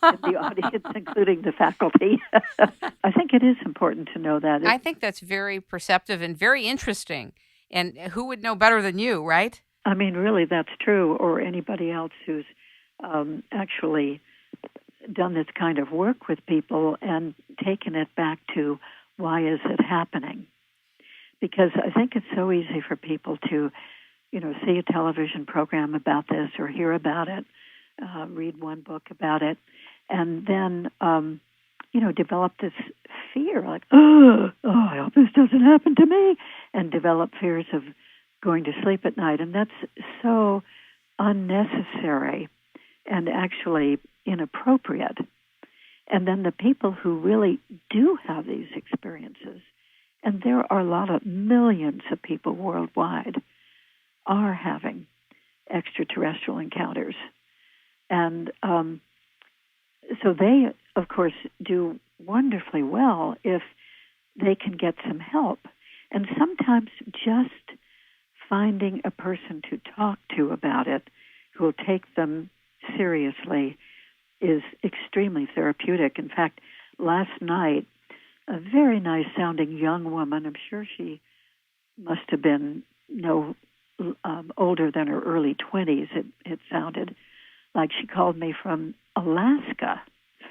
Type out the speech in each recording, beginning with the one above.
in the audience, including the faculty. I think it is important to know that. I think that's very perceptive and very interesting. And who would know better than you, right? I mean, really, that's true, or anybody else who's actually done this kind of work with people and taken it back to why is it happening? Because I think it's so easy for people to, see a television program about this or hear about it, read one book about it, and then, develop this fear, like, I hope this doesn't happen to me, and develop fears of going to sleep at night. And that's so unnecessary and actually inappropriate. And then the people who really do have these experiences, and there are a lot of millions of people worldwide, are having extraterrestrial encounters. And so they, of course, do wonderfully well if they can get some help. And sometimes just finding a person to talk to about it who will take them seriously is extremely therapeutic. In fact, last night, a very nice-sounding young woman, I'm sure she must have been no older than her early 20s, it sounded like she called me from Alaska,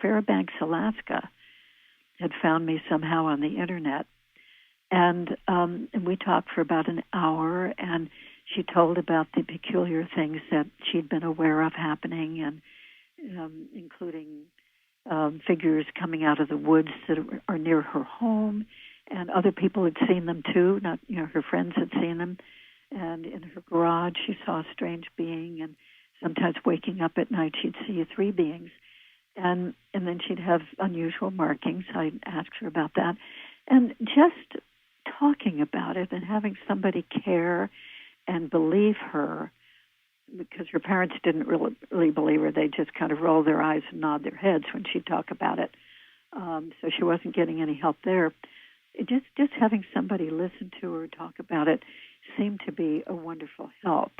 Fairbanks, Alaska, had found me somehow on the Internet. And we talked for about an hour, and she told about the peculiar things that she'd been aware of happening, and including figures coming out of the woods that are near her home, and other people had seen them too. Not, her friends had seen them. And in her garage, she saw a strange being, and sometimes waking up at night, she'd see three beings. And then she'd have unusual markings. I'd ask her about that. And just talking about it and having somebody care and believe her, because her parents didn't really believe her. They just kind of roll their eyes and nod their heads when she'd talk about it. So she wasn't getting any help there. Just having somebody listen to her talk about it seemed to be a wonderful help.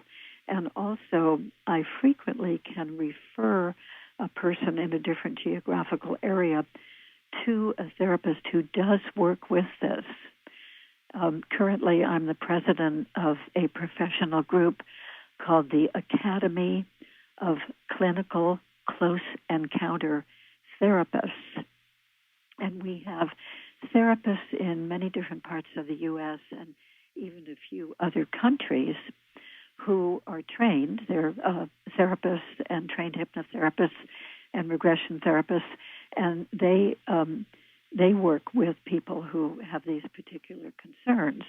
And also, I frequently can refer a person in a different geographical area to a therapist who does work with this. Currently, I'm the president of a professional group called the Academy of Clinical Close Encounter Therapists. And we have therapists in many different parts of the U.S. and even a few other countries who are trained. They're therapists and trained hypnotherapists and regression therapists, and they work with people who have these particular concerns.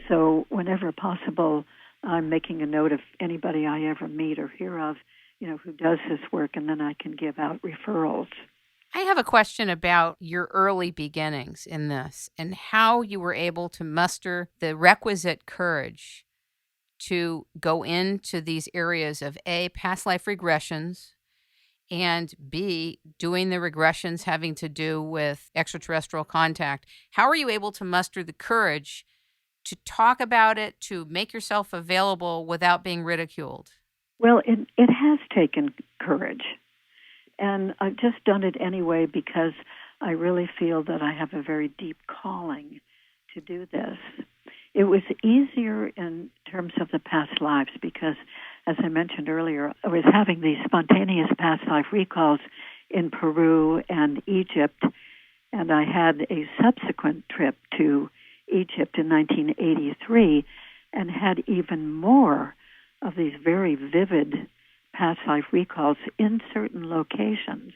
So whenever possible, I'm making a note of anybody I ever meet or hear of, who does this work, and then I can give out referrals. I have a question about your early beginnings in this and how you were able to muster the requisite courage to go into these areas of A, past life regressions, and B, doing the regressions having to do with extraterrestrial contact. How are you able to muster the courage to talk about it, to make yourself available without being ridiculed? Well, it has taken courage. And I've just done it anyway because I really feel that I have a very deep calling to do this. It was easier in terms of the past lives because, as I mentioned earlier, I was having these spontaneous past life recalls in Peru and Egypt, and I had a subsequent trip to Egypt in 1983 and had even more of these very vivid past life recalls in certain locations,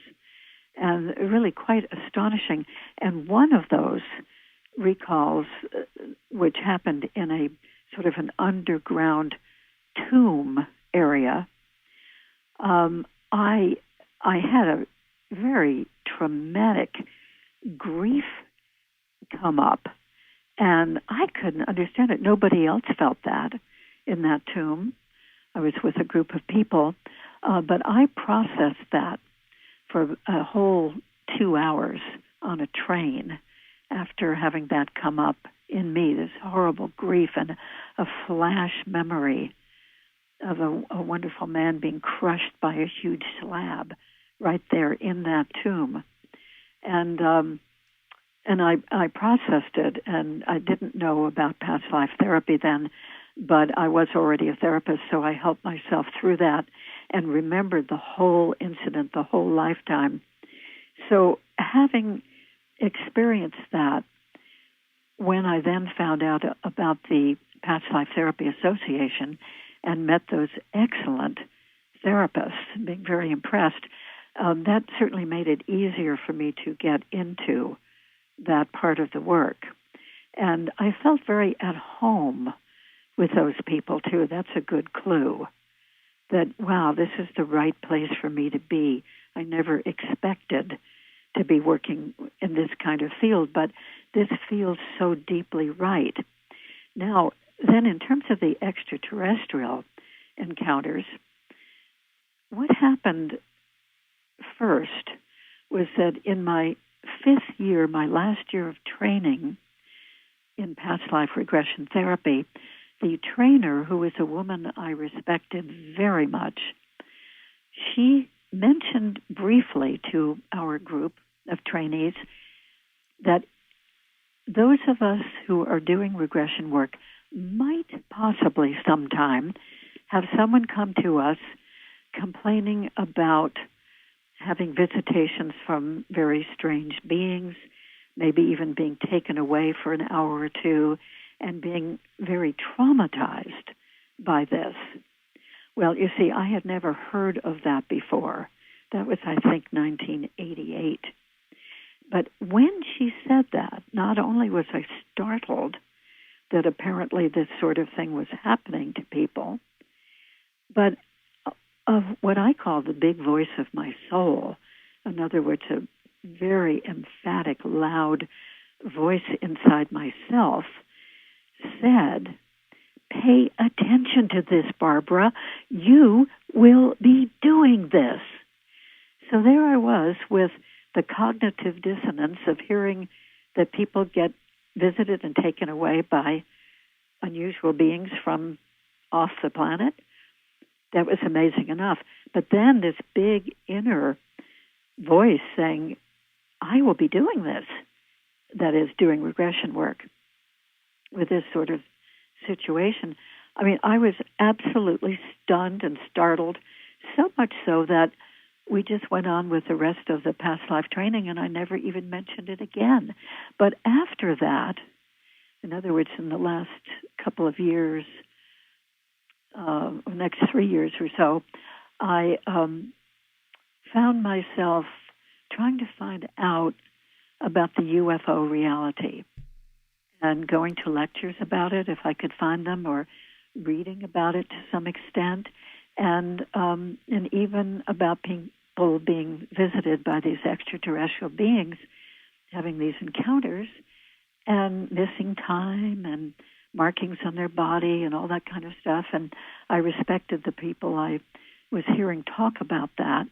and really quite astonishing. And one of those recalls, which happened in a sort of an underground tomb area, I had a very traumatic grief come up, and I couldn't understand it. Nobody else felt that in that tomb. I was with a group of people, but I processed that for a whole 2 hours on a train after having that come up in me, this horrible grief and a flash memory of a wonderful man being crushed by a huge slab right there in that tomb. And I processed it, and I didn't know about past life therapy then, but I was already a therapist, so I helped myself through that and remembered the whole incident, the whole lifetime. So having experienced that, when I then found out about the Past Life Therapy Association and met those excellent therapists, being very impressed, that certainly made it easier for me to get into that part of the work. And I felt very at home with those people, too. That's a good clue that, wow, this is the right place for me to be. I never expected to be working in this kind of field, but this feels so deeply right. Now, then in terms of the extraterrestrial encounters, what happened first was that in my 5th year, my last year of training in past life regression therapy, the trainer, who was a woman I respected very much, she mentioned briefly to our group of trainees that those of us who are doing regression work might possibly sometime have someone come to us complaining about having visitations from very strange beings, maybe even being taken away for an hour or two, and being very traumatized by this. Well, you see, I had never heard of that before. That was, I think, 1988. But when she said that, not only was I startled that apparently this sort of thing was happening to people, but of what I call the big voice of my soul, in other words, a very emphatic, loud voice inside myself, said, "Pay attention to this, Barbara. You will be doing this." So there I was with the cognitive dissonance of hearing that people get visited and taken away by unusual beings from off the planet. That was amazing enough. But then this big inner voice saying, I will be doing this, that is, doing regression work with this sort of situation. I mean, I was absolutely stunned and startled, so much so that we just went on with the rest of the past life training, and I never even mentioned it again. But after that, in other words, in the last couple of years, next 3 years or so, I found myself trying to find out about the UFO reality and going to lectures about it if I could find them, or reading about it to some extent, and even about people being visited by these extraterrestrial beings, having these encounters, and missing time and markings on their body and all that kind of stuff. And I respected the people I was hearing talk about that.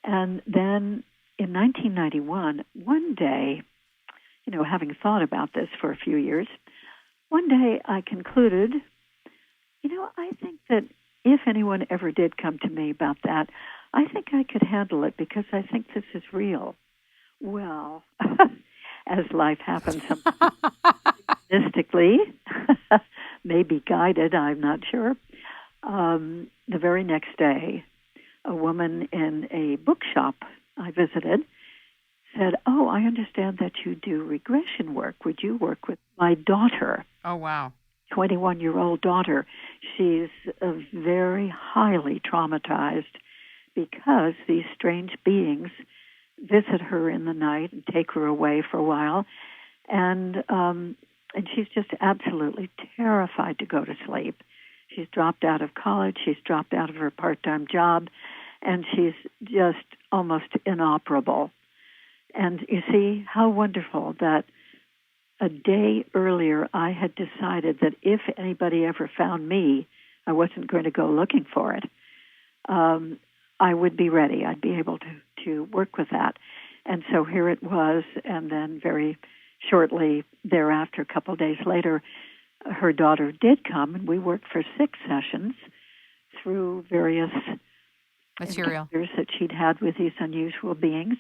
And then in 1991, one day, having thought about this for a few years, one day I concluded, I think that if anyone ever did come to me about that, I think I could handle it because I think this is real. Well, as life happens, mystically, maybe guided, I'm not sure. The very next day, a woman in a bookshop I visited said, "Oh, I understand that you do regression work. Would you work with my daughter?" Oh, wow. 21-year-old daughter. She's very highly traumatized because these strange beings visit her in the night and take her away for a while. And she's just absolutely terrified to go to sleep. She's dropped out of college. She's dropped out of her part-time job. And she's just almost inoperable. And you see how wonderful that a day earlier I had decided that if anybody ever found me, I wasn't going to go looking for it. I would be ready. I'd be able to work with that. And so here it was, and then very shortly thereafter, a couple of days later, her daughter did come, and we worked for 6 sessions through various material encounters that she'd had with these unusual beings.